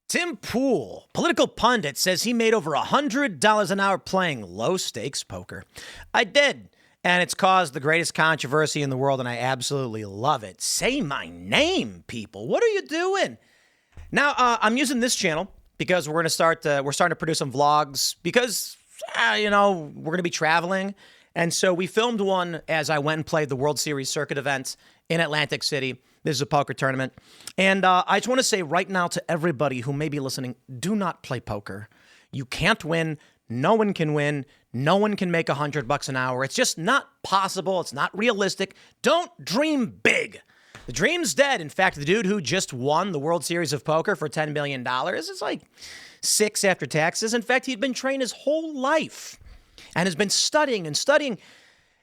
Tim Pool, political pundit, says he made over $100 an hour playing low-stakes poker. I did, and it's caused the greatest controversy in the world, and I absolutely love it. Say my name, people. What are you doing? Now, I'm using this channel because we're starting to produce some vlogs because, we're going to be traveling. And so we filmed one as I went and played the World Series circuit event in Atlantic City. This is a poker tournament. And I just want to say right now to everybody who may be listening, do not play poker. You can't win. No one can win. No one can make $100 an hour. It's just not possible. It's not realistic. Don't dream big. The dream's dead. In fact, the dude who just won the World Series of Poker for $10 million is like 6 after taxes. In fact, he'd been trained his whole life and has been studying and studying.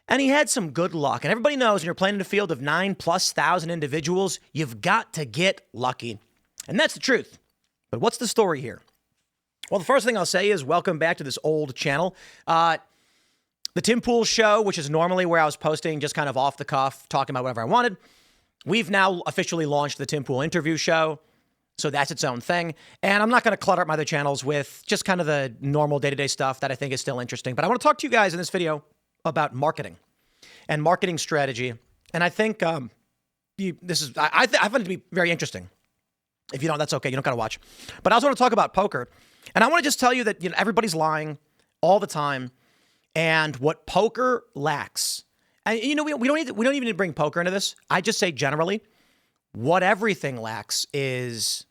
And he had some good luck. And everybody knows when you're playing in a field of 9,000+ individuals, you've got to get lucky. And that's the truth. But what's the story here? Well, the first thing I'll say is welcome back to this old channel. The Tim Pool Show, which is normally where I was posting just kind of off the cuff, talking about whatever I wanted. We've now officially launched the Tim Pool Interview Show. So that's its own thing. And I'm not going to clutter up my other channels with just kind of the normal day-to-day stuff that I think is still interesting. But I want to talk to you guys in this video about marketing and marketing strategy. And I think I find it to be very interesting. If you don't, that's okay. You don't got to watch. But I also want to talk about poker. And I want to just tell you that everybody's lying all the time. And what poker lacks, and we don't even need to bring poker into this. I just say generally, what everything lacks is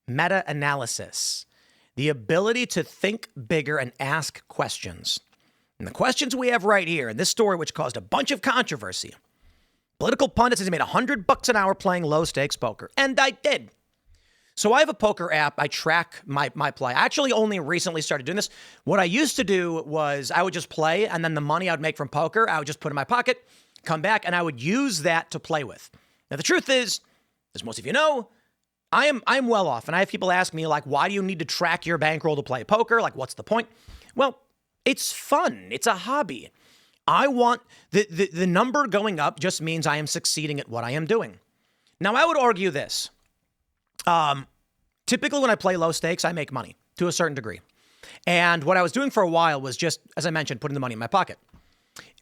meta-analysis, the ability to think bigger and ask questions. And the questions we have right here in this story, which caused a bunch of controversy. Political pundit says he made $100 an hour playing low-stakes poker. And I did. So I have a poker app. I track my play. I actually only recently started doing this. What I used to do was I would just play, and then the money I would make from poker, I would just put in my pocket, come back, and I would use that to play with. Now, the truth is, as most of you know, I'm well off. And I have people ask me, like, why do you need to track your bankroll to play poker? Like, what's the point? Well, it's fun. It's a hobby. I want the number going up just means I am succeeding at what I am doing. Now, I would argue this. Typically when I play low stakes, I make money to a certain degree. And what I was doing for a while was just, as I mentioned, putting the money in my pocket.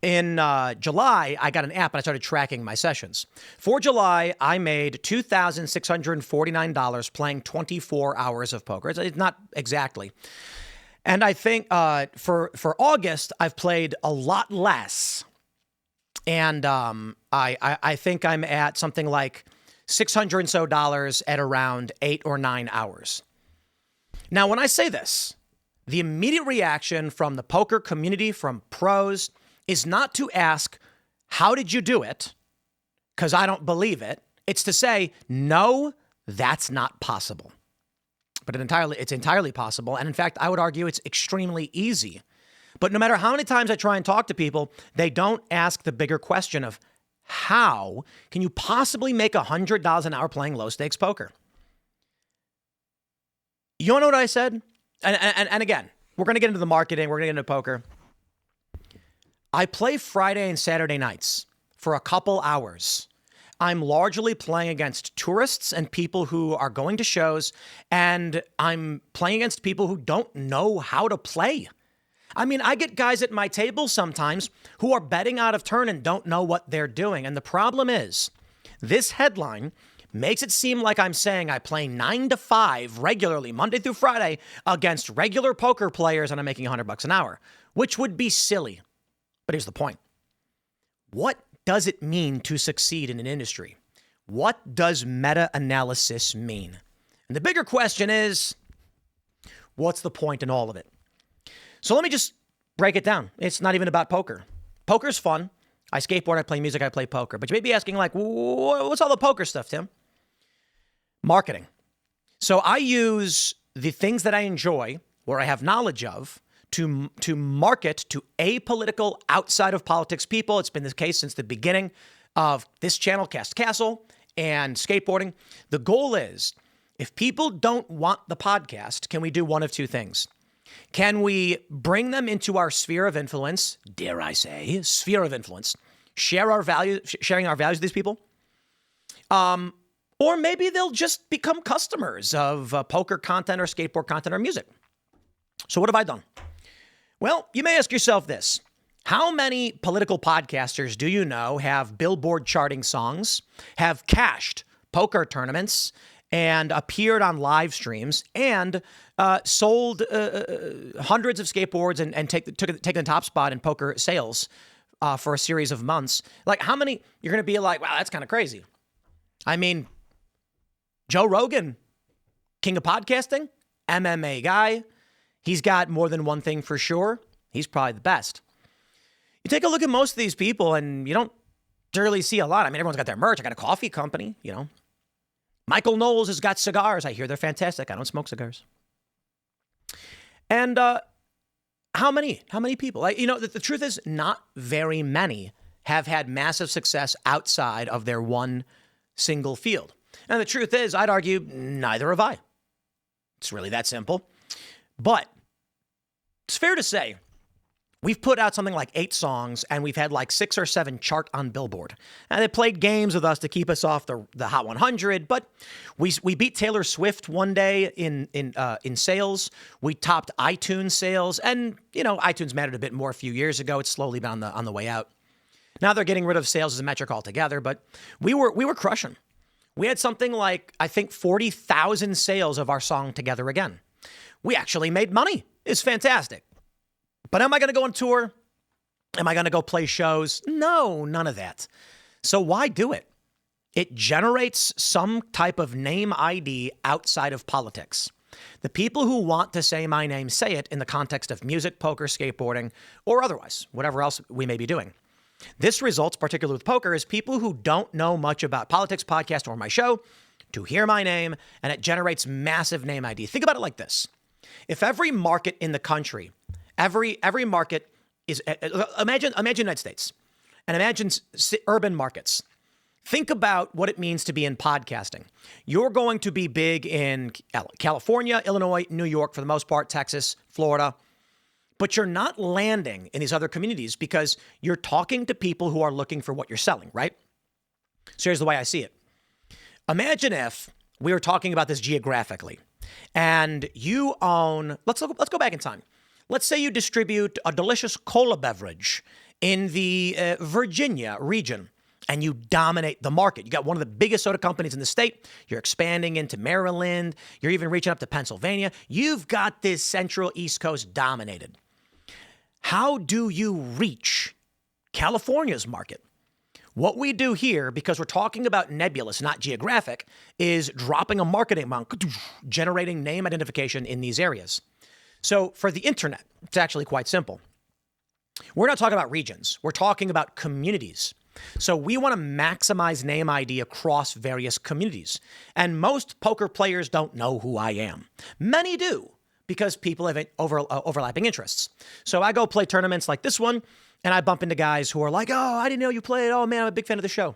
In July, I got an app and I started tracking my sessions. For July, I made $2,649 playing 24 hours of poker. It's not exactly. And I think for August, I've played a lot less. And I think I'm at something like $600 and so at around 8 or 9 hours. Now, when I say this, the immediate reaction from the poker community, from pros, is not to ask, how did you do it? Because I don't believe it. It's to say, no, that's not possible. But it's entirely possible. And in fact, I would argue it's extremely easy. But no matter how many times I try and talk to people, they don't ask the bigger question of how can you possibly make $100 an hour playing low stakes poker? You want to know what I said? And again, we're going to get into the marketing. We're going to get into poker. I play Friday and Saturday nights for a couple hours. I'm largely playing against tourists and people who are going to shows, and I'm playing against people who don't know how to play. I mean, I get guys at my table sometimes who are betting out of turn and don't know what they're doing. And the problem is, this headline makes it seem like I'm saying I play 9 to 5 regularly, Monday through Friday, against regular poker players and I'm making $100 an hour, which would be silly. But here's the point. What does it mean to succeed in an industry? What does meta-analysis mean? And the bigger question is, what's the point in all of it? So let me just break it down. It's not even about poker. Poker's fun. I skateboard, I play music, I play poker. But you may be asking, like, what's all the poker stuff, Tim? Marketing. So I use the things that I enjoy, or I have knowledge of, to market to apolitical, outside of politics people. It's been the case since the beginning of this channel, Cast Castle, and skateboarding. The goal is, if people don't want the podcast, can we do one of two things? Can we bring them into our sphere of influence, dare I say, sphere of influence, sharing our values with these people? Or maybe they'll just become customers of poker content or skateboard content or music. So what have I done? Well, you may ask yourself this. How many political podcasters do you know have Billboard charting songs, have cashed poker tournaments, and appeared on live streams, and sold hundreds of skateboards and taken the top spot in poker sales for a series of months? Like, how many? You're going to be like, wow, that's kind of crazy. I mean, Joe Rogan, king of podcasting, MMA guy. He's got more than one thing for sure. He's probably the best. You take a look at most of these people and you don't really see a lot. I mean, everyone's got their merch. I got a coffee company, you know. Michael Knowles has got cigars. I hear they're fantastic. I don't smoke cigars. And how many people? Like, you know, the truth is not very many have had massive success outside of their one single field. And the truth is, I'd argue, neither have I. It's really that simple. But it's fair to say, we've put out something like 8 songs, and we've had like 6 or 7 chart on Billboard. And they played games with us to keep us off the Hot 100. But we beat Taylor Swift one day in sales. We topped iTunes sales, and you know, iTunes mattered a bit more a few years ago. It's slowly been on the way out. Now they're getting rid of sales as a metric altogether. But we were crushing. We had something like, I think, 40,000 sales of our song Together Again. We actually made money. It's fantastic. But am I going to go on tour? Am I going to go play shows? No, none of that. So why do it? It generates some type of name ID outside of politics. The people who want to say my name say it in the context of music, poker, skateboarding, or otherwise, whatever else we may be doing. This results, particularly with poker, is people who don't know much about politics, podcast, or my show to hear my name, and it generates massive name ID. Think about it like this. If every market in the country, every market is, imagine United States, and imagine urban markets. Think about what it means to be in podcasting. You're going to be big in California, Illinois, New York, for the most part, Texas, Florida. But you're not landing in these other communities because you're talking to people who are looking for what you're selling, right? So here's the way I see it. Imagine if we were talking about this geographically and you own, let's go back in time. Let's say you distribute a delicious cola beverage in the Virginia region and you dominate the market. You got one of the biggest soda companies in the state. You're expanding into Maryland. You're even reaching up to Pennsylvania. You've got this central East Coast dominated. How do you reach California's market? What we do here, because we're talking about nebulous, not geographic, is dropping a marketing amount, generating name identification in these areas. So for the internet, it's actually quite simple. We're not talking about regions. We're talking about communities. So we want to maximize name ID across various communities. And most poker players don't know who I am. Many do, because people have overlapping interests. So I go play tournaments like this one, and I bump into guys who are like, oh, I didn't know you played. Oh, man, I'm a big fan of the show.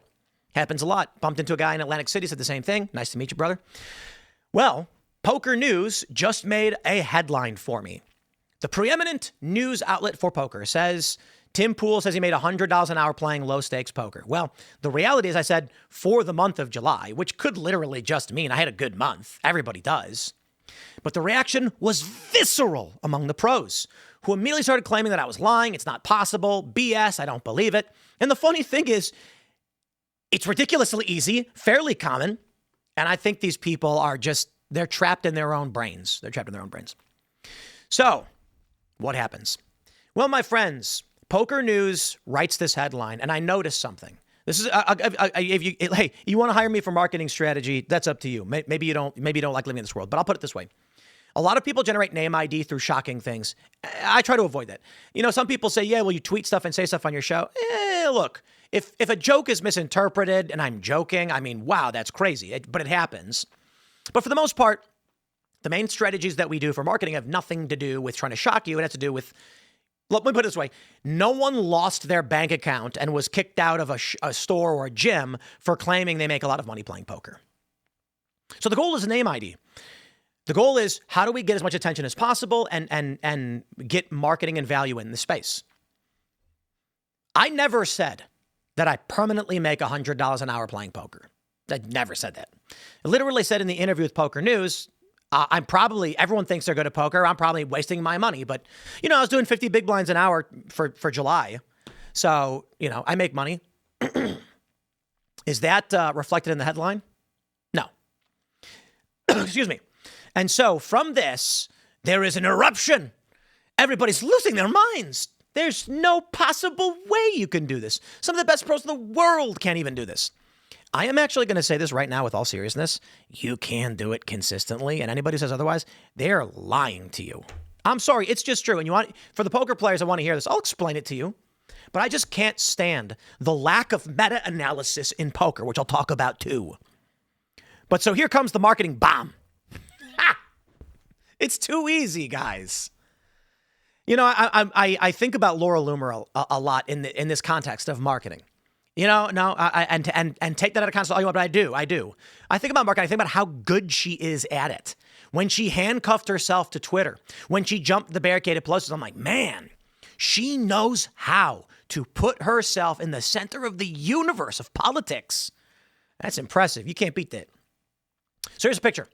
Happens a lot. Bumped into a guy in Atlantic City, said the same thing. Nice to meet you, brother. Well, Poker News just made a headline for me. The preeminent news outlet for poker says, Tim Pool says he made $100 an hour playing low-stakes poker. Well, the reality is I said for the month of July, which could literally just mean I had a good month. Everybody does. But the reaction was visceral among the pros, who immediately started claiming that I was lying. It's not possible. BS. I don't believe it. And the funny thing is, it's ridiculously easy, fairly common. And I think these people are they're trapped in their own brains. So what happens? Well, my friends, Poker News writes this headline, and I noticed something. This is hey, you want to hire me for marketing strategy? That's up to you. Maybe you don't like living in this world, but I'll put it this way. A lot of people generate name ID through shocking things. I try to avoid that. You know, some people say, yeah, well, you tweet stuff and say stuff on your show. Look, if a joke is misinterpreted and I'm joking, I mean, wow, that's crazy, but it happens. But for the most part, the main strategies that we do for marketing have nothing to do with trying to shock you. It has to do with, let me put it this way. No one lost their bank account and was kicked out of a store or a gym for claiming they make a lot of money playing poker. So the goal is name ID. The goal is, how do we get as much attention as possible and get marketing and value in the space? I never said that I permanently make $100 an hour playing poker. I never said that. I literally said in the interview with Poker News, everyone thinks they're good at poker. I'm probably wasting my money. But, I was doing 50 big blinds an hour for July. So, I make money. Is that reflected in the headline? No. Excuse me. And so from this, there is an eruption. Everybody's losing their minds. There's no possible way you can do this. Some of the best pros in the world can't even do this. I am actually going to say this right now with all seriousness. You can do it consistently, and anybody who says otherwise, they're lying to you. I'm sorry, it's just true. And for the poker players, I want to hear this. I'll explain it to you. But I just can't stand the lack of meta-analysis in poker, which I'll talk about too. But so here comes the marketing bomb. It's too easy, guys. I think about Laura Loomer a lot in this context of marketing. And take that out of context all you want, but I do. I think about marketing. I think about how good she is at it. When she handcuffed herself to Twitter, when she jumped the barricaded Pelosi's, I'm like, man, she knows how to put herself in the center of the universe of politics. That's impressive. You can't beat that. So here's a picture.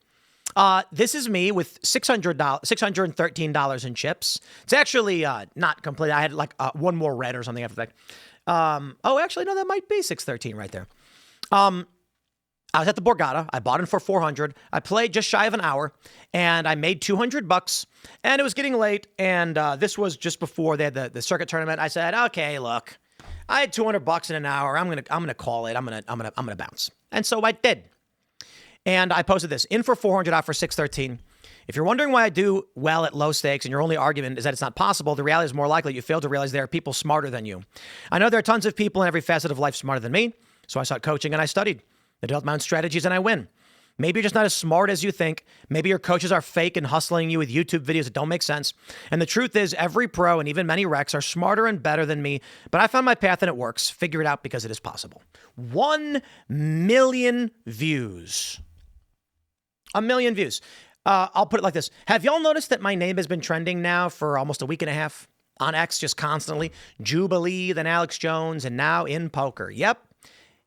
This is me with $613 in chips. It's actually not complete. I had like one more red or something after that. Actually, no, that might be 613 right there. I was at the Borgata. I bought in for 400. I played just shy of an hour, and I made $200. And it was getting late, and this was just before they had the circuit tournament. I said, okay, look, I had $200 in an hour. I'm gonna call it. I'm gonna bounce. And so I did. And I posted this, in for 400, out for 613. If you're wondering why I do well at low stakes and your only argument is that it's not possible, the reality is more likely you fail to realize there are people smarter than you. I know there are tons of people in every facet of life smarter than me, so I sought coaching and I studied. I developed my own strategies and I win. Maybe you're just not as smart as you think. Maybe your coaches are fake and hustling you with YouTube videos that don't make sense. And the truth is, every pro and even many recs are smarter and better than me, but I found my path and it works. Figure it out because it is possible. 1 million views. 1 million views. I'll put it like this. Have y'all noticed that my name has been trending now for almost a week and a half on X, just constantly? Jubilee, then Alex Jones, and now in poker. Yep.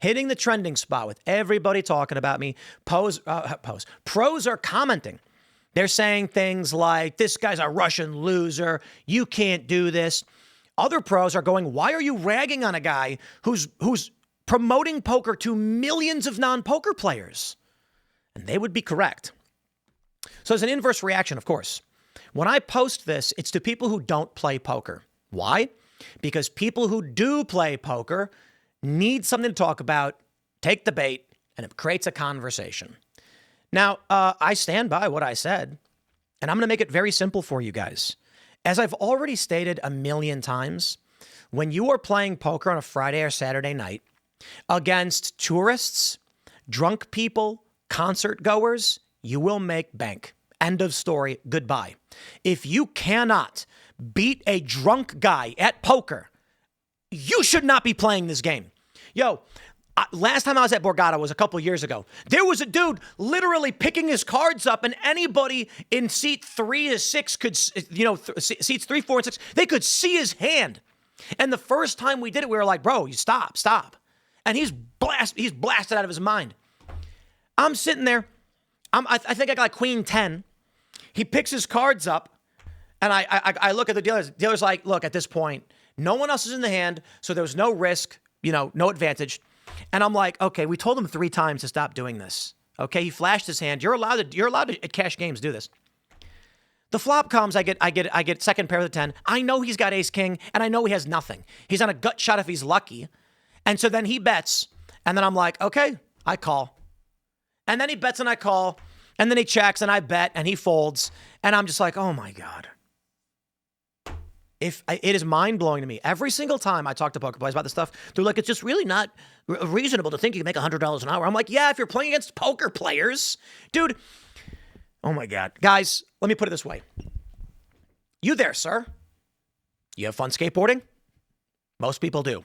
Hitting the trending spot with everybody talking about me. Pros are commenting. They're saying things like, this guy's a Russian loser. You can't do this. Other pros are going, why are you ragging on a guy who's promoting poker to millions of non-poker players? And they would be correct. So there's an inverse reaction, of course. When I post this, it's to people who don't play poker. Why? Because people who do play poker need something to talk about, take the bait, and it creates a conversation. Now, I stand by what I said, and I'm going to make it very simple for you guys. As I've already stated a million times, when you are playing poker on a Friday or Saturday night against tourists, drunk people, concert goers, you will make bank. End of story. Goodbye. If you cannot beat a drunk guy at poker, you should not be playing this game. Last time I was at Borgata was a couple years ago. There was a dude literally picking his cards up, and anybody in seat 3 to 6 could, seats 3, 4, and 6, they could see his hand. And the first time we did it, we were like, bro, you stop. And he's blasted out of his mind. I'm sitting there. I think I got like Queen 10. He picks his cards up, and I look at the dealers. Dealer's like, look, at this point, no one else is in the hand, so there was no risk, no advantage. And I'm like, okay, we told him 3 times to stop doing this. Okay, he flashed his hand. You're allowed to at cash games do this. The flop comes. I get second pair of the 10. I know he's got ace king, and I know he has nothing. He's on a gut shot if he's lucky, and so then he bets, and then I'm like, okay, I call. And then he bets and I call, and then he checks and I bet and he folds. And I'm just like, oh my God. It is mind blowing to me. Every single time I talk to poker players about this stuff, they're like, it's just really not reasonable to think you can make $100 an hour. I'm like, yeah, if you're playing against poker players, dude. Oh my God. Guys, let me put it this way. You there, sir? You have fun skateboarding? Most people do.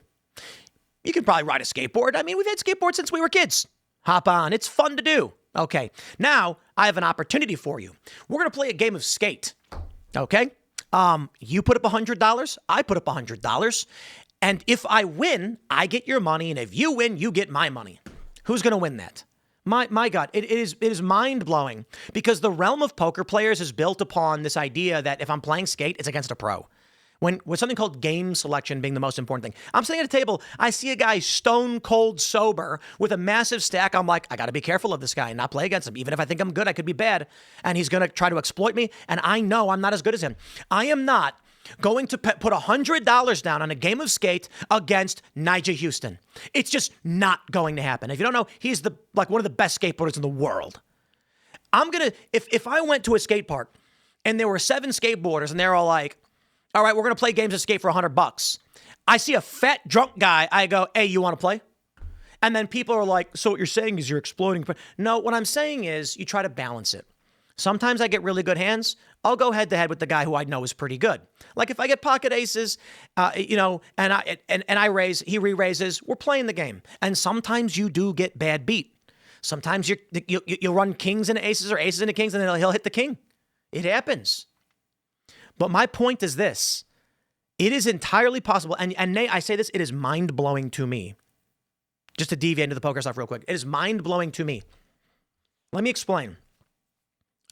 You can probably ride a skateboard. I mean, we've had skateboards since we were kids. Hop on. It's fun to do. Okay. Now I have an opportunity for you. We're going to play a game of skate. Okay. You put up $100. I put up $100. And if I win, I get your money. And if you win, you get my money. Who's going to win that? My God, it is mind-blowing because the realm of poker players is built upon this idea that if I'm playing skate, it's against a pro. With something called game selection being the most important thing. I'm sitting at a table, I see a guy stone cold sober with a massive stack. I'm like, I got to be careful of this guy and not play against him. Even if I think I'm good, I could be bad. And he's going to try to exploit me. And I know I'm not as good as him. I am not going to put $100 down on a game of skate against Nigel Houston. It's just not going to happen. If you don't know, he's one of the best skateboarders in the world. I'm going to, if I went to a skate park and there were 7 skateboarders and they're all like, all right, we're going to play games of skate for $100. I see a fat drunk guy. I go, hey, you want to play? And then people are like, so what you're saying is you're exploiting. No, what I'm saying is you try to balance it. Sometimes I get really good hands. I'll go head to head with the guy who I know is pretty good. Like if I get pocket aces, and I raise, he re-raises, we're playing the game. And sometimes you do get bad beat. Sometimes you'll run kings into aces or aces into kings, and then he'll hit the king. It happens. But my point is this. It is entirely possible, and Nate, I say this, it is mind-blowing to me. Just to deviate into the poker stuff real quick. It is mind-blowing to me. Let me explain.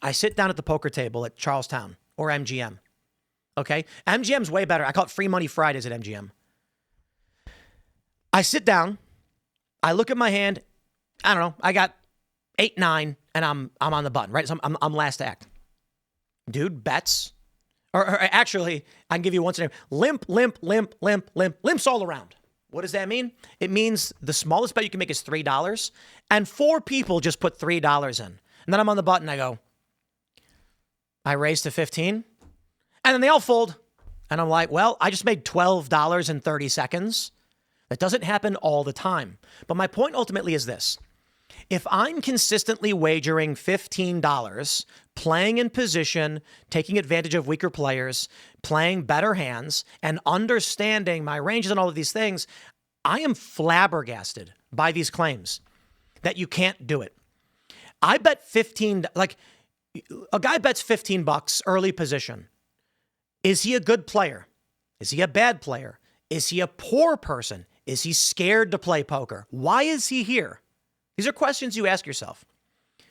I sit down at the poker table at Charlestown or MGM. Okay? MGM's way better. I call it Free Money Fridays at MGM. I sit down. I look at my hand. I don't know. I got 8, 9, and I'm on the button, right? So I'm last act. Dude bets. Or actually, I can give you one scenario. Limps all around. What does that mean? It means the smallest bet you can make is $3, and 4 people just put $3 in. And then I'm on the button. I go, I raise to 15, and then they all fold. And I'm like, well, I just made $12 in 30 seconds. That doesn't happen all the time. But my point ultimately is this. If I'm consistently wagering $15, playing in position, taking advantage of weaker players, playing better hands, and understanding my ranges and all of these things, I am flabbergasted by these claims that you can't do it. I bet a guy bets $15 early position. Is he a good player? Is he a bad player? Is he a poor person? Is he scared to play poker? Why is he here? These are questions you ask yourself.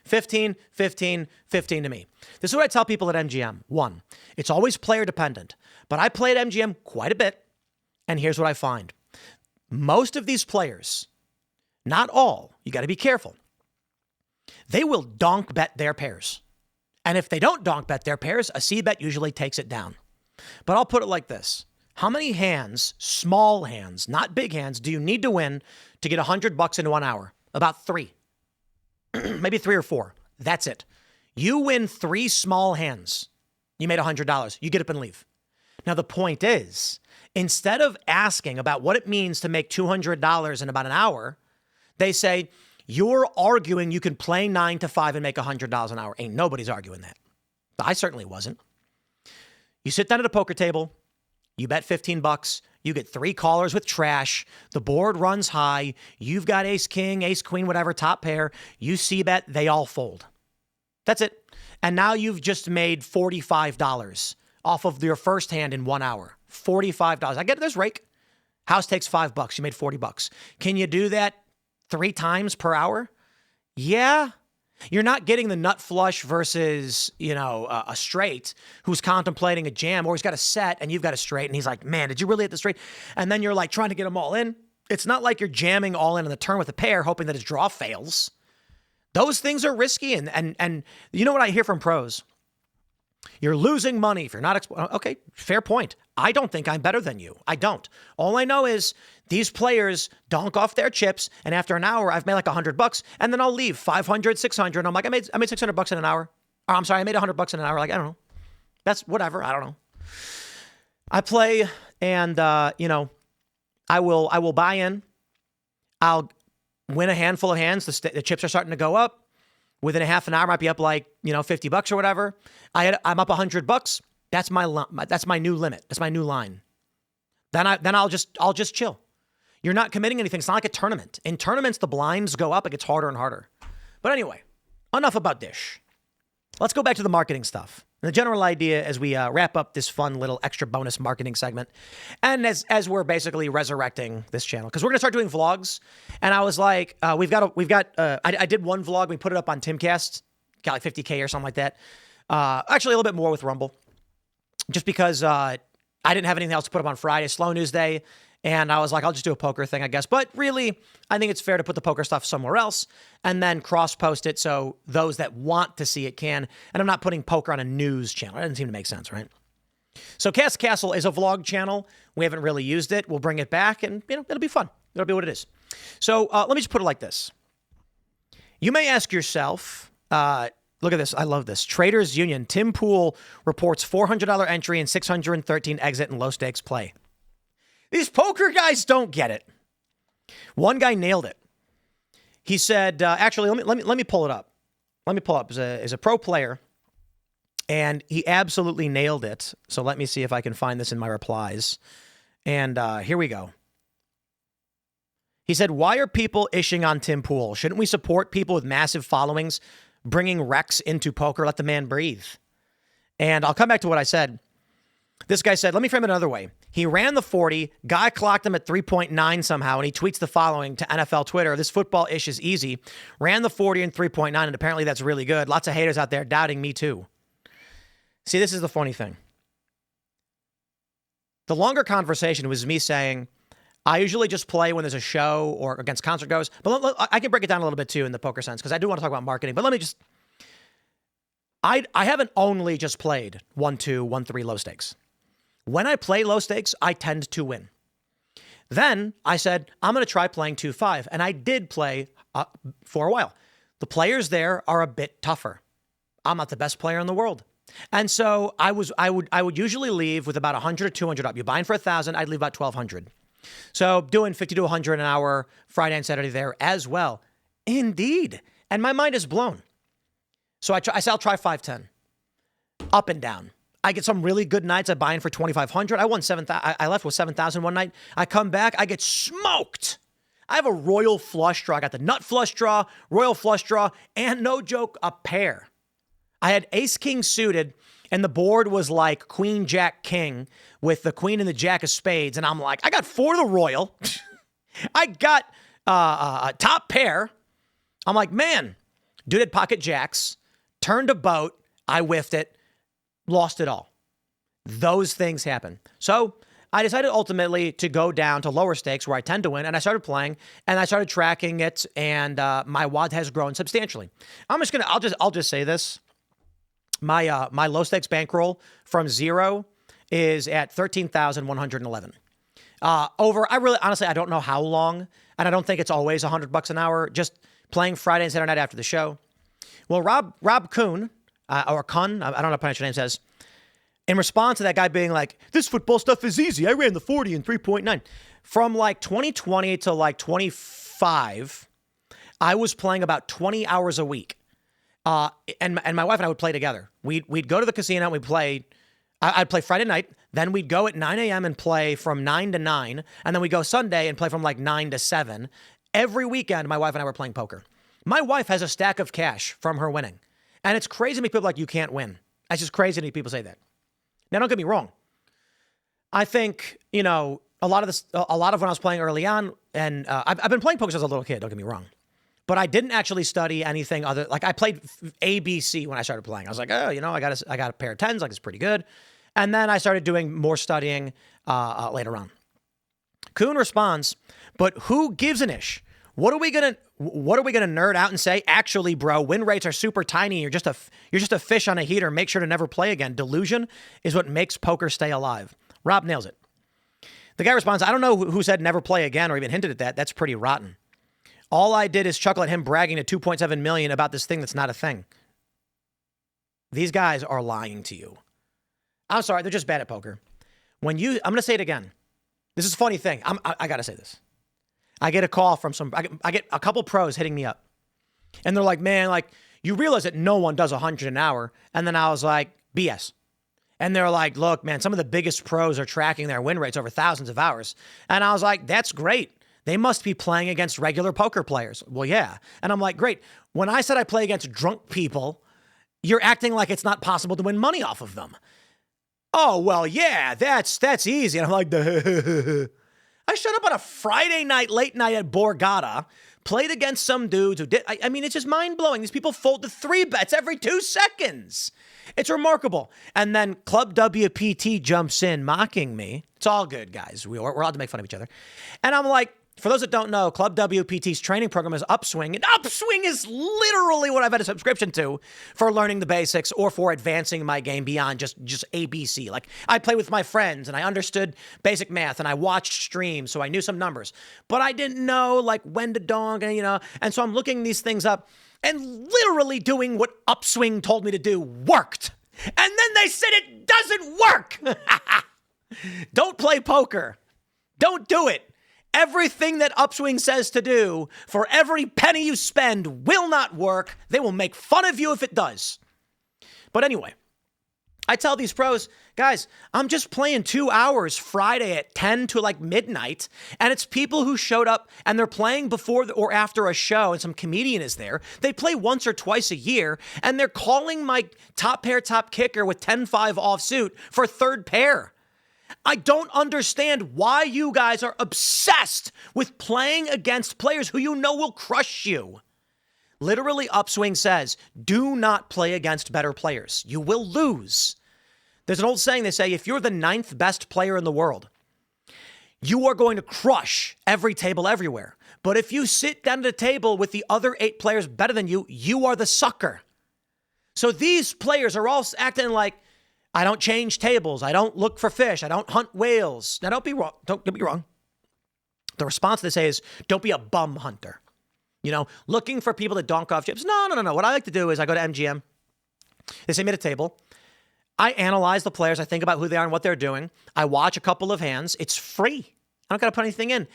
15 to me. This is what I tell people at MGM. 1, it's always player dependent, but I play at MGM quite a bit, and here's what I find. Most of these players, not all, you got to be careful, they will donk bet their pairs. And if they don't donk bet their pairs, a C bet usually takes it down. But I'll put it like this. How many hands, small hands, not big hands, do you need to win to get $100 in 1 hour? About 3. Maybe 3 or 4. That's it. You win 3 small hands. You made $100. You get up and leave. Now, the point is, instead of asking about what it means to make $200 in about an hour, they say, you're arguing you can play 9 to 5 and make $100 an hour. Ain't nobody's arguing that. I certainly wasn't. You sit down at a poker table. You bet $15. You get 3 callers with trash. The board runs high. You've got ace king, ace queen, whatever, top pair. You see bet, they all fold. That's it. And now you've just made $45 off of your first hand in 1 hour. $45. I get it. There's rake. House takes $5. You made $40. Can you do that 3 times per hour? Yeah. You're not getting the nut flush versus, a straight who's contemplating a jam, or he's got a set and you've got a straight and he's like, man, did you really hit the straight? And then you're like trying to get them all in. It's not like you're jamming all in on the turn with a pair, hoping that his draw fails. Those things are risky. And you know what I hear from pros? You're losing money if you're not. Okay, fair point. I don't think I'm better than you. I don't. All I know is these players donk off their chips, and after an hour, I've made like $100, and then I'll leave 500, 600. And I'm like, I made $600 in an hour. Or, I'm sorry, I made $100 in an hour. Like, I don't know. That's whatever. I don't know. I play, and I will buy in. I'll win a handful of hands. The chips are starting to go up. Within a half an hour, I might be up like, $50 or whatever. I'm up $100. That's my new limit. That's my new line. Then I'll just chill. You're not committing anything. It's not like a tournament. In tournaments, the blinds go up. It gets harder and harder. But anyway, enough about Dish. Let's go back to the marketing stuff. And the general idea as we wrap up this fun little extra bonus marketing segment, and as we're basically resurrecting this channel, because we're going to start doing vlogs, and I was like, I did one vlog, we put it up on Timcast, got like 50K or something like that. Actually, a little bit more with Rumble, just because I didn't have anything else to put up on Friday, slow news day. And I was like, I'll just do a poker thing, I guess. But really, I think it's fair to put the poker stuff somewhere else and then cross-post it so those that want to see it can. And I'm not putting poker on a news channel. That doesn't seem to make sense, right? So Cast Castle is a vlog channel. We haven't really used it. We'll bring it back, and it'll be fun. It'll be what it is. So let me just put it like this. You may ask yourself, look at this. I love this. Traders Union. Tim Pool reports $400 entry and 613 exit in low-stakes play. These poker guys don't get it. One guy nailed it. He said, actually, let me pull it up. Let me pull up as a pro player, and he absolutely nailed it. So let me see if I can find this in my replies. And here we go. He said, why are people ishing on Tim Pool? Shouldn't we support people with massive followings bringing Rex into poker? Let the man breathe. And I'll come back to what I said. This guy said, let me frame it another way. He ran the 40, guy clocked him at 3.9 somehow, and he tweets the following to NFL Twitter. This football ish is easy. Ran the 40 and 3.9, and apparently that's really good. Lots of haters out there doubting me too. See, this is the funny thing. The longer conversation was me saying, I usually just play when there's a show or against concert goes, but I can break it down a little bit too in the poker sense, because I do want to talk about marketing, but let me just, I haven't only just played 1-2, 1-3 low stakes. When I play low stakes, I tend to win. Then I said, I'm going to try playing 2-5. And I did play for a while. The players there are a bit tougher. I'm not the best player in the world. And so I would usually leave with about 100 or 200 up. You buy in for 1,000, I'd leave about 1,200. So doing 50 to 100 an hour Friday and Saturday there as well. Indeed. And my mind is blown. So I said, I'll try 510. Up and down. I get some really good nights. I buy in for 2,500. I won 7,000. I left with 7,000 one night. I come back. I get smoked. I have a royal flush draw. I got the nut flush draw, royal flush draw, and no joke, a pair. I had ace king suited, and the board was like queen jack king with the queen and the jack of spades. And I'm like, I got 4 of the royal. I got a top pair. I'm like, man, dude had pocket jacks, turned a boat. I whiffed it. Lost it all. Those things happen. So I decided ultimately to go down to lower stakes where I tend to win, and I started playing, and I started tracking it, and my wad has grown substantially. I'll just say this: my low stakes bankroll from 0 is at 13,111. Honestly, I don't know how long, and I don't think it's always $100 an hour. Just playing Friday and Saturday night after the show. Well, Rob Kuhn. Or Kun, I don't know how to pronounce your name, says, in response to that guy being like, this football stuff is easy. I ran the 40 and 3.9. From like 2020 to like 25, I was playing about 20 hours a week. And my wife and I would play together. We'd go to the casino and we'd play. I'd play Friday night. Then we'd go at 9 a.m. and play from 9 to 9. And then we'd go Sunday and play from like 9 to 7. Every weekend, my wife and I were playing poker. My wife has a stack of cash from her winning. And it's crazy to me people like, you can't win. It's just crazy to me people say that. Now, don't get me wrong. I think, a lot of when I was playing early on, and I've been playing poker since I was a little kid, don't get me wrong. But I didn't actually study anything other, like I played ABC when I started playing. I was like, oh, I got a pair of 10s, like it's pretty good. And then I started doing more studying later on. Kuhn responds, but who gives an ish? What are we gonna nerd out and say? Actually, bro, win rates are super tiny. You're just a fish on a heater. Make sure to never play again. Delusion is what makes poker stay alive. Rob nails it. The guy responds, I don't know who said never play again or even hinted at that. That's pretty rotten. All I did is chuckle at him bragging to 2.7 million about this thing that's not a thing. These guys are lying to you. I'm sorry, they're just bad at poker. I'm gonna say it again. This is a funny thing. I gotta say this. I get a call from I get a couple pros hitting me up. And they're like, man, like, you realize that no one does 100 an hour. And then I was like, BS. And they're like, look, man, some of the biggest pros are tracking their win rates over thousands of hours. And I was like, that's great. They must be playing against regular poker players. Well, yeah. And I'm like, great. When I said I play against drunk people, you're acting like it's not possible to win money off of them. Oh, well, yeah, that's easy. And I'm like, I showed up on a Friday night, late night at Borgata, played against some dudes who did. I mean, it's just mind-blowing. These people fold to 3 bets every 2 seconds. It's remarkable. And then Club WPT jumps in mocking me. It's all good, guys. We're allowed to make fun of each other. And I'm like, for those that don't know, Club WPT's training program is Upswing. And Upswing is literally what I've had a subscription to for learning the basics or for advancing my game beyond just ABC. Like, I play with my friends and I understood basic math and I watched streams, so I knew some numbers. But I didn't know, like, when to dong, and, and so I'm looking these things up and literally doing what Upswing told me to do worked. And then they said it doesn't work. Don't play poker. Don't do it. Everything that Upswing says to do, for every penny you spend, will not work. They will make fun of you if it does. But anyway, I tell these pros, guys, I'm just playing 2 hours Friday at 10 to like midnight, and it's people who showed up and they're playing before or after a show and some comedian is there. They play once or twice a year, and they're calling my top pair, top kicker with 10-5 offsuit for third pair. I don't understand why you guys are obsessed with playing against players who you know will crush you. Literally, Upswing says, do not play against better players. You will lose. There's an old saying, they say, if you're the 9th best player in the world, you are going to crush every table everywhere. But if you sit down at a table with the other 8 players better than you, you are the sucker. So these players are all acting like, I don't change tables. I don't look for fish. I don't hunt whales. Now, don't get me wrong. The response they say is, don't be a bum hunter. Looking for people to donk off chips. No. What I like to do is I go to MGM. They say, me at a table. I analyze the players. I think about who they are and what they're doing. I watch a couple of hands. It's free. I don't got to put anything in.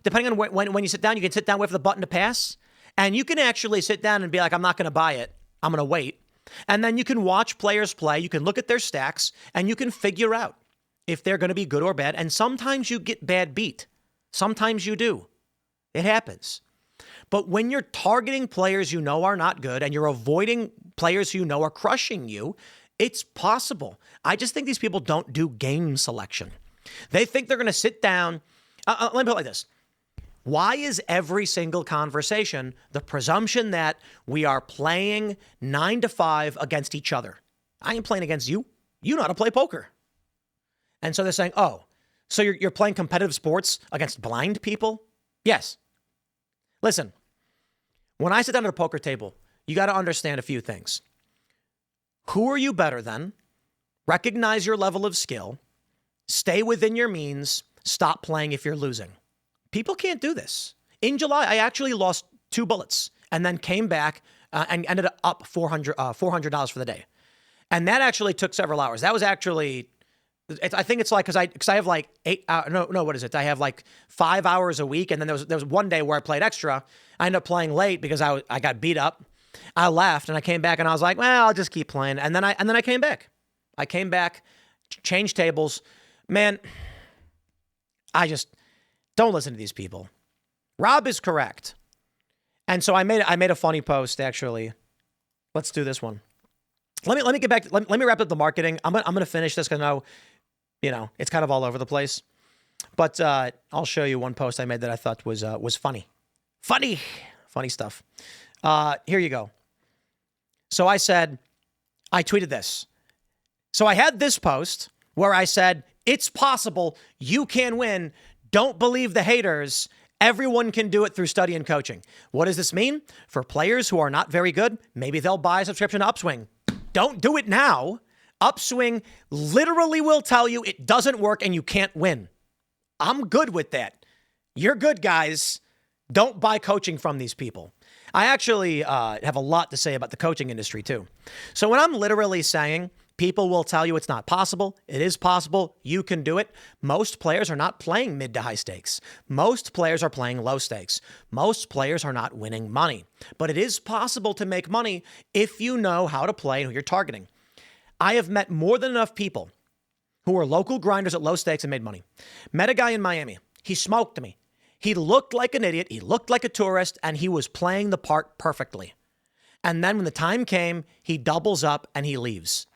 Depending on when you sit down, you can sit down, wait for the button to pass. And you can actually sit down and be like, I'm not going to buy it. I'm going to wait. And then you can watch players play, you can look at their stacks, and you can figure out if they're going to be good or bad. And sometimes you get bad beat. Sometimes you do. It happens. But when you're targeting players you know are not good and you're avoiding players you know are crushing you, it's possible. I just think these people don't do game selection. They think they're going to sit down. Let me put it like this. Why is every single conversation the presumption that we are playing 9 to 5 against each other? I ain't playing against you. You know how to play poker. And so they're saying, oh, so you're playing competitive sports against blind people? Yes. Listen, when I sit down at a poker table, you got to understand a few things. Who are you better than? Recognize your level of skill. Stay within your means. Stop playing if you're losing. People can't do this. In July, I actually lost 2 bullets and then came back and ended up $400 for the day. And that actually took several hours. That was actually, I think it's like, because I have like 8 hours, what is it? I have like 5 hours a week. And then there was one day where I played extra. I ended up playing late because I got beat up. I left and I came back and I was like, well, I'll just keep playing. And then I came back. I came back, changed tables. Man, don't listen to these people. Rob is correct. And so I made a funny post, actually. Let's do this one. Let me get back. Let me wrap up the marketing. I'm gonna finish this because I know, it's kind of all over the place. But I'll show you one post I made that I thought was funny. Funny stuff. Here you go. So I tweeted this. So I had this post where I said, it's possible you can win. Don't believe the haters. Everyone can do it through study and coaching. What does this mean? For players who are not very good, maybe they'll buy a subscription to Upswing. Don't do it now. Upswing literally will tell you it doesn't work and you can't win. I'm good with that. You're good, guys. Don't buy coaching from these people. I actually have a lot to say about the coaching industry too. So when I'm literally saying people will tell you it's not possible, it is possible, you can do it. Most players are not playing mid to high stakes. Most players are playing low stakes. Most players are not winning money. But it is possible to make money if you know how to play and who you're targeting. I have met more than enough people who are local grinders at low stakes and made money. Met a guy in Miami. He smoked me. He looked like an idiot. He looked like a tourist, and he was playing the part perfectly. And then when the time came, he doubles up and he leaves.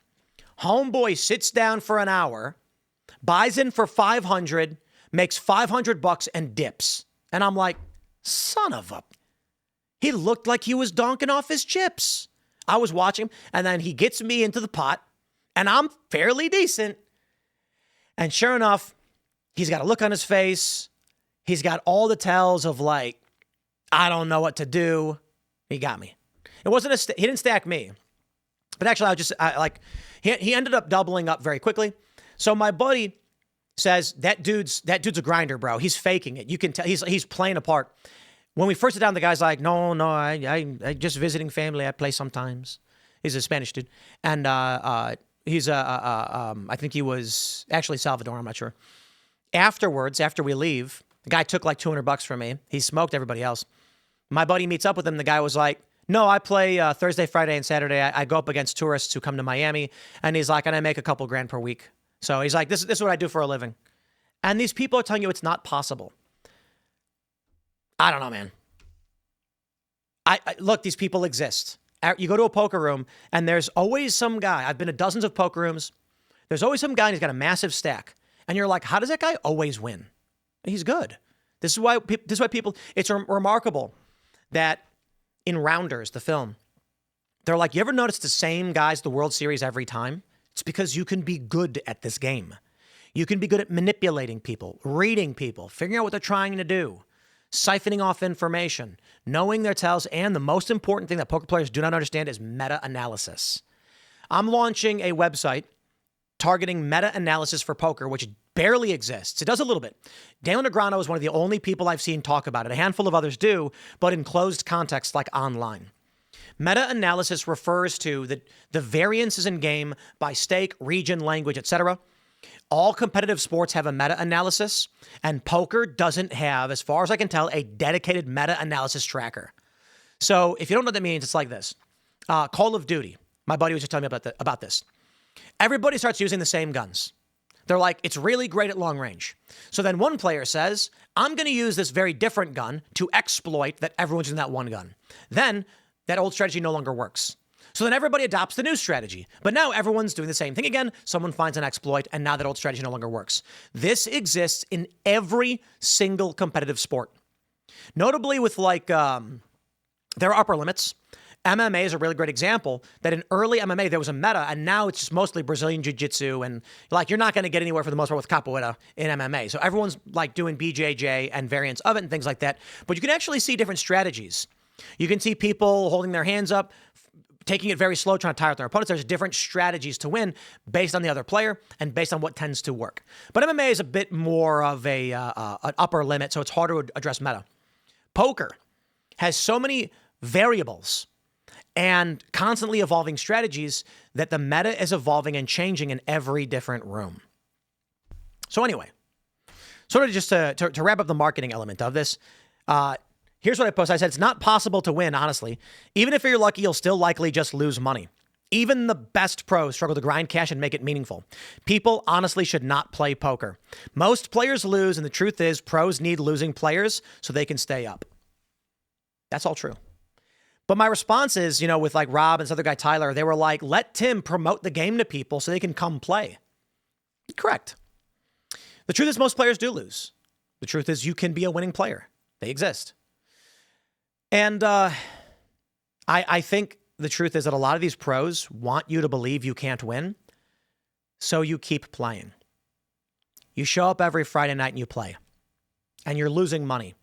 Homeboy sits down for an hour, buys in for 500, makes $500 and dips. And I'm like, son of a... He looked like he was donking off his chips. I was watching him, and then he gets me into the pot, and I'm fairly decent. And sure enough, he's got a look on his face. He's got all the tells of like, I don't know what to do. He got me. It wasn't he didn't stack me. But actually, he ended up doubling up very quickly. So my buddy says, that dude's a grinder, bro. He's faking it. You can tell he's playing a part. When we first sit down, the guy's like, no, I just visiting family. I play sometimes. He's a Spanish dude. And he's I think he was actually Salvador. I'm not sure. Afterwards, after we leave, the guy took like $200 from me. He smoked everybody else. My buddy meets up with him. The guy was like, no, I play Thursday, Friday, and Saturday. I go up against tourists who come to Miami. And he's like, and I make a couple grand per week. So he's like, this is what I do for a living. And these people are telling you it's not possible. I don't know, man. I look, these people exist. You go to a poker room, and there's always some guy. I've been to dozens of poker rooms. There's always some guy, and he's got a massive stack. And you're like, how does that guy always win? He's good. This is why people, it's remarkable that in Rounders, the film, they're like, you ever notice the same guys the World Series every time? It's because you can be good at this game. You can be good at manipulating people, reading people, figuring out what they're trying to do, siphoning off information, knowing their tells, and the most important thing that poker players do not understand is meta-analysis. I'm launching a website targeting meta-analysis for poker, which barely exists. It does a little bit. Daniel Negreanu is one of the only people I've seen talk about it. A handful of others do, but in closed contexts like online. Meta-analysis refers to the variances in game by stake, region, language, etc. All competitive sports have a meta-analysis, and poker doesn't have, as far as I can tell, a dedicated meta-analysis tracker. So if you don't know what that means, it's like this. Call of Duty. My buddy was just telling me about this. Everybody starts using the same guns. They're like, it's really great at long range. So then one player says, I'm going to use this very different gun to exploit that everyone's using that one gun. Then that old strategy no longer works. So then everybody adopts the new strategy. But now everyone's doing the same thing again. Someone finds an exploit, and now that old strategy no longer works. This exists in every single competitive sport. Notably with like, there are upper limits. MMA is a really great example that in early MMA, there was a meta, and now it's just mostly Brazilian Jiu-Jitsu, and like, you're not going to get anywhere for the most part with capoeira in MMA. So everyone's like doing BJJ and variants of it and things like that. But you can actually see different strategies. You can see people holding their hands up, taking it very slow, trying to tire out their opponents. There's different strategies to win based on the other player and based on what tends to work. But MMA is a bit more of an upper limit, so it's harder to address meta. Poker has so many variables and constantly evolving strategies that the meta is evolving and changing in every different room. So anyway, sort of just to wrap up the marketing element of this, here's what I posted. I said, it's not possible to win, honestly. Even if you're lucky, you'll still likely just lose money. Even the best pros struggle to grind cash and make it meaningful. People honestly should not play poker. Most players lose, and the truth is pros need losing players so they can stay up. That's all true. But my response is, with like Rob and this other guy, Tyler, they were like, let Tim promote the game to people so they can come play. Correct. The truth is most players do lose. The truth is you can be a winning player. They exist. And I think the truth is that a lot of these pros want you to believe you can't win, so you keep playing. You show up every Friday night and you play, and you're losing money.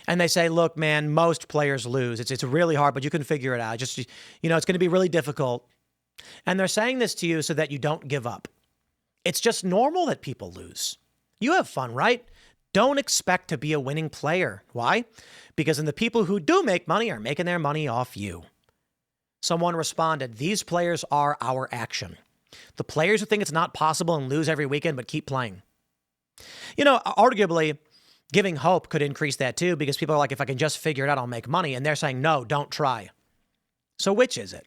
And they say, look, man, most players lose. It's really hard, but you can figure it out. Just, it's going to be really difficult. And they're saying this to you so that you don't give up. It's just normal that people lose. You have fun, right? Don't expect to be a winning player. Why? Because then the people who do make money are making their money off you. Someone responded, these players are our action. The players who think it's not possible and lose every weekend but keep playing. Arguably, giving hope could increase that too, because people are like, if I can just figure it out, I'll make money. And they're saying, no, don't try. So which is it?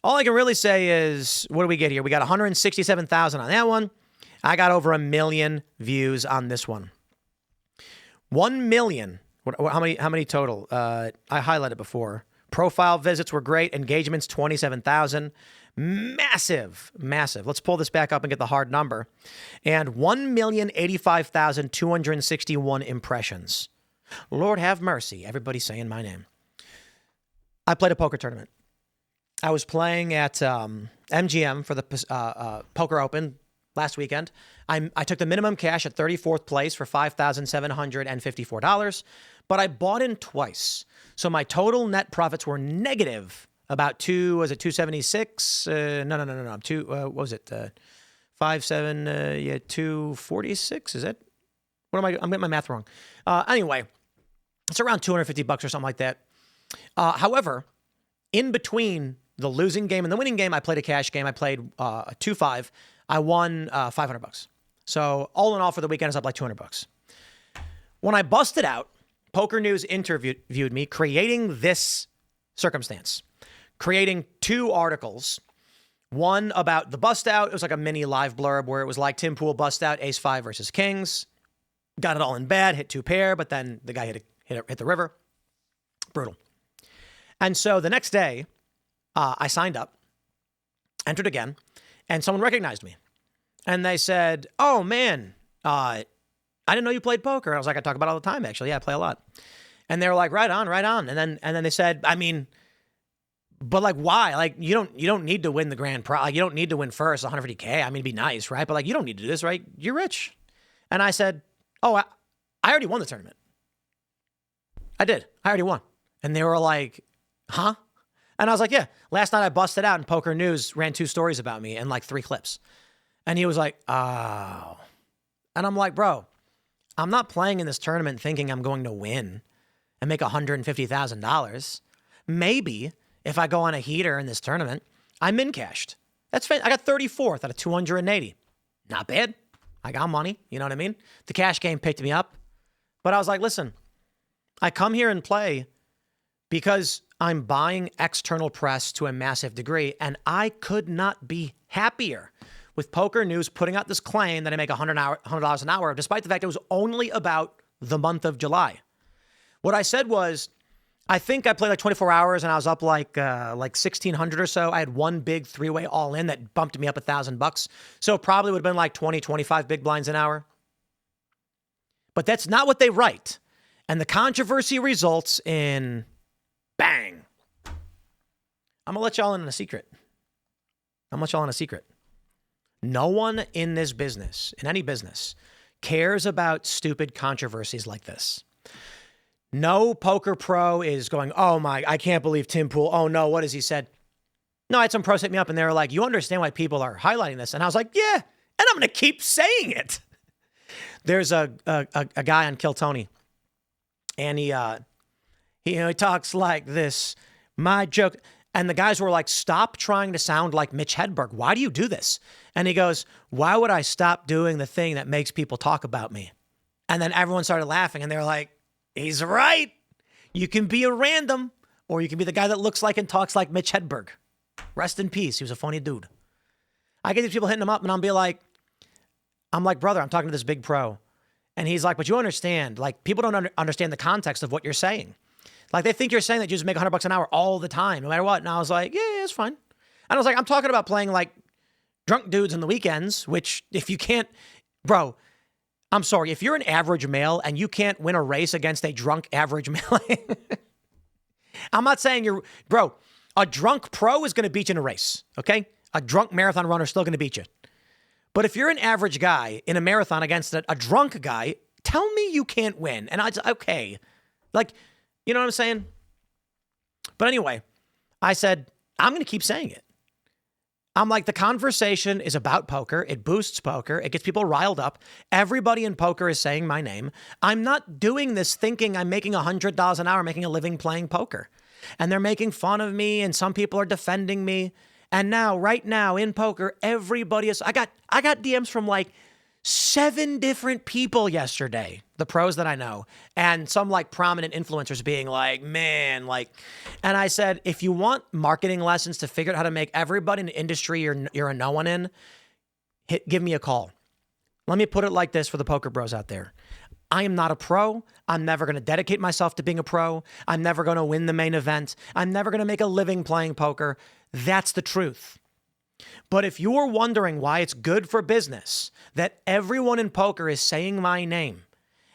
All I can really say is, what do we get here? We got 167,000 on that one. I got over 1 million views on this one. 1 million. How many total? I highlighted before. Profile visits were great. Engagements, 27,000. Massive, massive. Let's pull this back up and get the hard number. And 1,085,261 impressions. Lord have mercy. Everybody's saying my name. I played a poker tournament. I was playing at MGM for the Poker Open last weekend. I took the minimum cash at 34th place for $5,754, but I bought in twice. So my total net profits were negative about 276? No. What was it? 246? Is it? I'm getting my math wrong. Anyway, it's around $250 or something like that. However, in between the losing game and the winning game, I played a cash game. I played a 2-5. I won $500. So all in all for the weekend, it's up like $200. When I busted out, Poker News interviewed me, creating this circumstance, creating 2 articles. One about the bust out. It was like a mini live blurb where it was like Tim Pool bust out, ace 5 versus kings. Got it all in bed, hit 2 pair, but then the guy hit the river. Brutal. And so the next day, I signed up, entered again, and someone recognized me. And they said, oh, man, I didn't know you played poker. And I was like, I talk about it all the time, actually. Yeah, I play a lot. And they were like, right on. And then they said, I mean, but like, why? Like, you don't need to win the grand prize. Like, you don't need to win first, 150K. I mean, it'd be nice, right? But like, you don't need to do this, right? You're rich. And I said, oh, I already won the tournament. I did. I already won. And they were like, huh? And I was like, yeah, last night I busted out and Poker News ran 2 stories about me and like 3 clips. And he was like, oh. And I'm like, bro, I'm not playing in this tournament thinking I'm going to win and make $150,000. Maybe if I go on a heater in this tournament, I'm in cashed. That's I got 34th out of 280. Not bad. I got money. You know what I mean? The cash game picked me up. But I was like, listen, I come here and play because I'm buying external press to a massive degree, and I could not be happier with Poker News putting out this claim that I make $100 an hour, despite the fact it was only about the month of July. What I said was, I think I played like 24 hours and I was up like 1,600 or so. I had one big 3-way all in that bumped me up $1,000. So it probably would have been like 20, 25 big blinds an hour. But that's not what they write. And the controversy results in bang. I'm going to let y'all in on a secret. No one in this business, in any business, cares about stupid controversies like this. No poker pro is going, oh my, I can't believe Tim Pool. Oh no, what has he said? No, I had some pros hit me up and they were like, you understand why people are highlighting this? And I was like, yeah, and I'm going to keep saying it. There's a guy on Kill Tony, and he talks like this, my joke. And the guys were like, stop trying to sound like Mitch Hedberg. Why do you do this? And he goes, why would I stop doing the thing that makes people talk about me? And then everyone started laughing and they were like, he's right. You can be a random, or you can be the guy that looks like and talks like Mitch Hedberg. Rest in peace. He was a funny dude. I get these people hitting him up and I'm like, brother, I'm talking to this big pro. And he's like, but you understand, like people don't understand the context of what you're saying. Like they think you're saying that you just make $100 an hour all the time, no matter what. And I was like, yeah, it's fine. And I was like, I'm talking about playing like drunk dudes on the weekends, which if you can't, bro, I'm sorry. If you're an average male and you can't win a race against a drunk average male, I'm not saying a drunk pro is going to beat you in a race. Okay. A drunk marathon runner is still going to beat you. But if you're an average guy in a marathon against a drunk guy, tell me you can't win. And okay. Like, you know what I'm saying? But anyway, I said, I'm going to keep saying it. I'm like, the conversation is about poker. It boosts poker. It gets people riled up. Everybody in poker is saying my name. I'm not doing this thinking I'm making $100 an hour, making a living playing poker. And they're making fun of me, and some people are defending me. And now, right now in poker, everybody is, I got DMs from like 7 different people yesterday, the pros that I know, and some like prominent influencers being like, man, like, and I said, if you want marketing lessons to figure out how to make everybody in the industry you're a no one in, give me a call. Let me put it like this for the poker bros out there. I am not a pro. I'm never going to dedicate myself to being a pro. I'm never going to win the main event. I'm never going to make a living playing poker. That's the truth. But if you're wondering why it's good for business that everyone in poker is saying my name,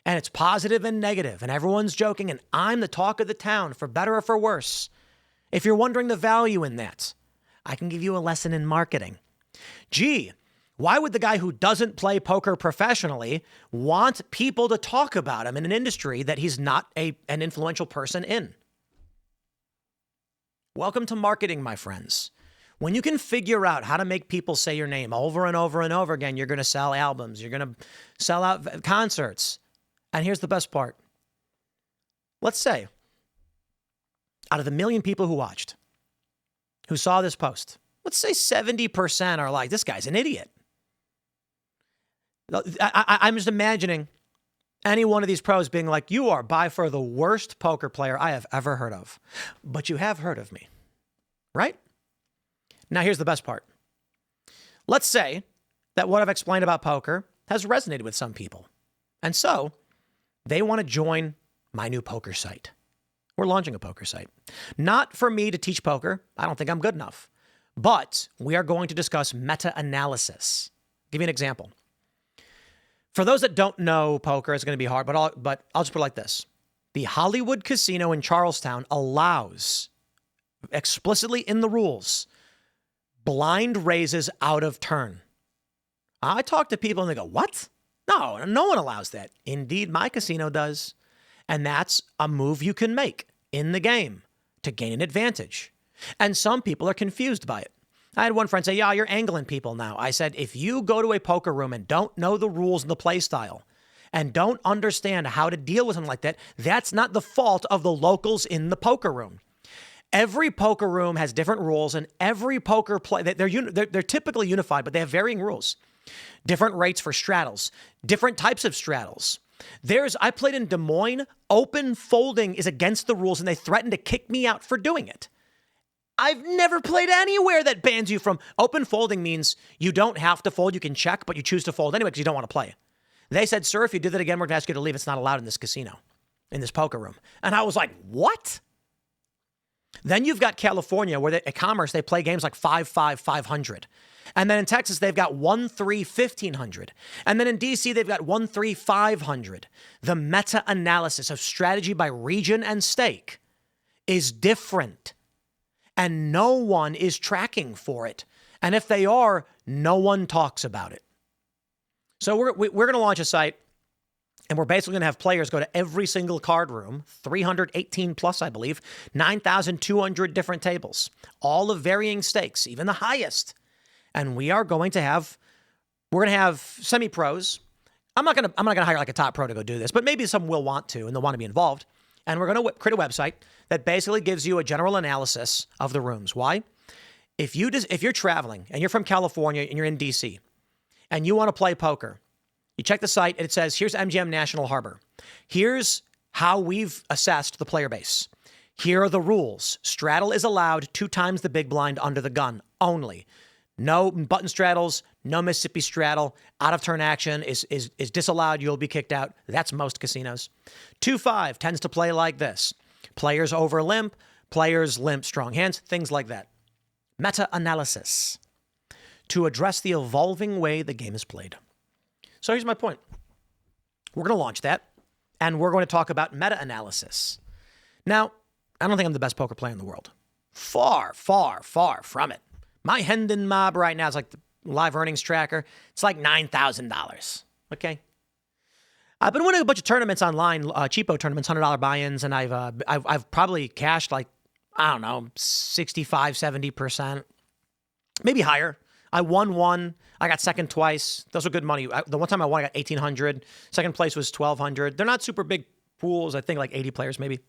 and it's positive and negative, and everyone's joking, and I'm the talk of the town, for better or for worse, if you're wondering the value in that, I can give you a lesson in marketing. Gee, why would the guy who doesn't play poker professionally want people to talk about him in an industry that he's not an influential person in? Welcome to marketing, my friends. When you can figure out how to make people say your name over and over and over again, you're going to sell albums, you're going to sell out concerts. And here's the best part. Let's say, out of the 1 million people who watched, who saw this post, let's say 70% are like, this guy's an idiot. I'm just imagining any one of these pros being like, you are by far the worst poker player I have ever heard of, but you have heard of me, right? Now, here's the best part. Let's say that what I've explained about poker has resonated with some people. And so they want to join my new poker site. We're launching a poker site. Not for me to teach poker. I don't think I'm good enough. But we are going to discuss meta-analysis. Give you an example. For those that don't know poker, it's going to be hard, but I'll just put it like this. The Hollywood Casino in Charlestown allows, explicitly in the rules, blind raises out of turn. I talk to people and they go, what? No, no one allows that. Indeed, my casino does. And that's a move you can make in the game to gain an advantage. And some people are confused by it. I had one friend say, yeah, you're angling people now. I said, if you go to a poker room and don't know the rules and the play style and don't understand how to deal with something like that, that's not the fault of the locals in the poker room. Every poker room has different rules, and every poker play, they're typically unified, but they have varying rules. Different rates for straddles, different types of straddles. I played in Des Moines. Open folding is against the rules, and they threatened to kick me out for doing it. I've never played anywhere that bans you from open folding. Means you don't have to fold. You can check, but you choose to fold anyway because you don't want to play. They said, sir, if you do that again, we're going to ask you to leave. It's not allowed in this casino, in this poker room. And I was like, what? Then you've got California where at Commerce, they play games like 5-5, 500. And then in Texas, they've got 1-3, 1,500. And then in DC, they've got 1-3, 500. The meta-analysis of strategy by region and stake is different. And no one is tracking for it. And if they are, no one talks about it. So we're going to launch a site, and we're basically going to have players go to every single card room, 318 plus, I believe, 9,200 different tables, all of varying stakes, even the highest. And we're going to have semi-pros. I'm not going to hire like a top pro to go do this, but maybe some will want to, and they'll want to be involved. And we're going to create a website that basically gives you a general analysis of the rooms. Why? If you're traveling and you're from California and you're in DC and you want to play poker, you check the site and it says, here's MGM National Harbor. Here's how we've assessed the player base. Here are the rules. Straddle is allowed 2 times the big blind under the gun only. No button straddles, no Mississippi straddle. Out of turn action is disallowed. You'll be kicked out. That's most casinos. 2-5 tends to play like this. Players over limp, players limp strong hands, things like that. Meta-analysis to address the evolving way the game is played. So here's my point. We're going to launch that, and we're going to talk about meta-analysis. Now, I don't think I'm the best poker player in the world. Far, far, far from it. My Hendon mob right now is like the live earnings tracker. It's like $9,000. Okay. I've been winning a bunch of tournaments online, cheapo tournaments, $100 buy-ins, and I've probably cashed like, I don't know, 65, 70%, maybe higher. I won one. I got second twice. Those were good money. The one time I won, I got $1,800. Second place was $1,200. They're not super big pools. I think like 80 players, maybe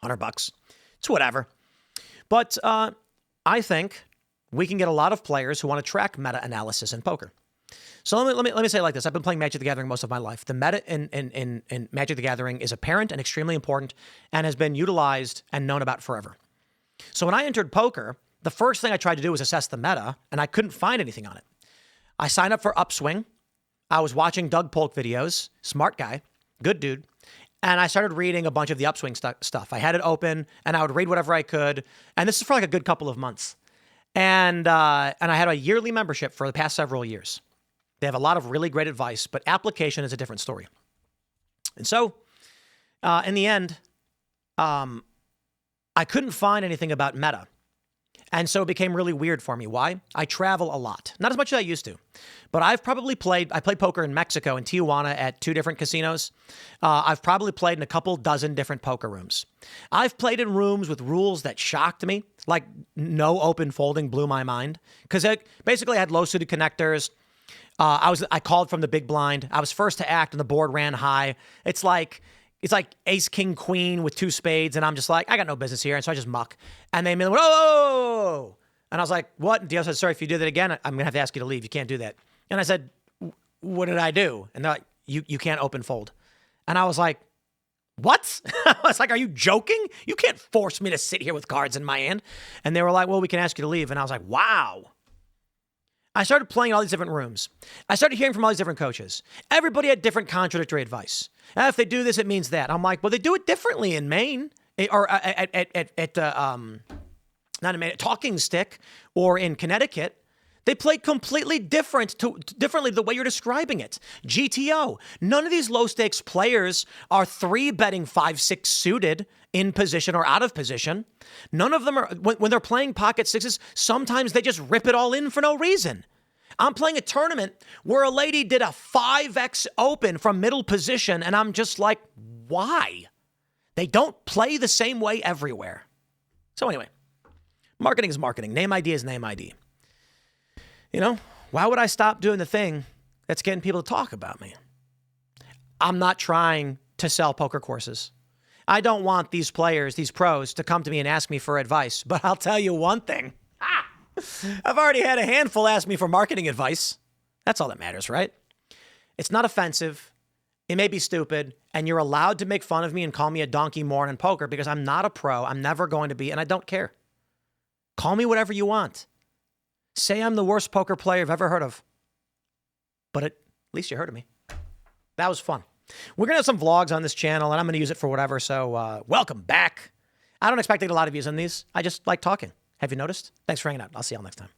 $100. It's whatever. But I think we can get a lot of players who want to track meta-analysis in poker. So let me say it like this. I've been playing Magic the Gathering most of my life. The meta in Magic the Gathering is apparent and extremely important and has been utilized and known about forever. So when I entered poker, the first thing I tried to do was assess the meta, and I couldn't find anything on it. I signed up for Upswing. I was watching Doug Polk videos, smart guy, good dude. And I started reading a bunch of the upswing stuff. I had it open and I would read whatever I could. And this is for like a good couple of months. And I had a yearly membership for the past several years. They have a lot of really great advice, but application is a different story. And so in the end, I couldn't find anything about meta. And so it became really weird for me. Why? I travel a lot. Not as much as I used to. But I played poker in Mexico, in Tijuana, at 2 different casinos. I've probably played in a couple dozen different poker rooms. I've played in rooms with rules that shocked me, like no open folding blew my mind. Because basically I had low suited connectors. I called from the big blind. I was first to act and the board ran high. It's like ace, king, queen with 2 spades. And I'm just like, I got no business here. And so I just muck. And they went, whoa. And I was like, what? And Dio said, sorry, if you do that again, I'm going to have to ask you to leave. You can't do that. And I said, what did I do? And they're like, you can't open fold. And I was like, what? I was like, are you joking? You can't force me to sit here with cards in my hand. And they were like, well, we can ask you to leave. And I was like, wow. I started playing all these different rooms. I started hearing from all these different coaches. Everybody had different contradictory advice. If they do this, it means that. I'm like, well, they do it differently in Maine or not in Maine, Talking Stick or in Connecticut. They play completely differently the way you're describing it. GTO. None of these low stakes players are 3-betting 5-6 suited in position or out of position. None of them are, when they're playing pocket sixes, sometimes they just rip it all in for no reason. I'm playing a tournament where a lady did a 5x open from middle position, and I'm just like, why? They don't play the same way everywhere. So anyway, marketing is marketing. Name ID is name ID. You know, why would I stop doing the thing that's getting people to talk about me? I'm not trying to sell poker courses. I don't want these players, these pros, to come to me and ask me for advice. But I'll tell you one thing. I've already had a handful ask me for marketing advice. That's all that matters, right? It's not offensive. It may be stupid. And you're allowed to make fun of me and call me a donkey moron in poker because I'm not a pro. I'm never going to be, and I don't care. Call me whatever you want. Say I'm the worst poker player I've ever heard of. But at least you heard of me. That was fun. We're going to have some vlogs on this channel, and I'm going to use it for whatever, so welcome back. I don't expect to get a lot of views on these. I just like talking. Have you noticed? Thanks for hanging out. I'll see y'all next time.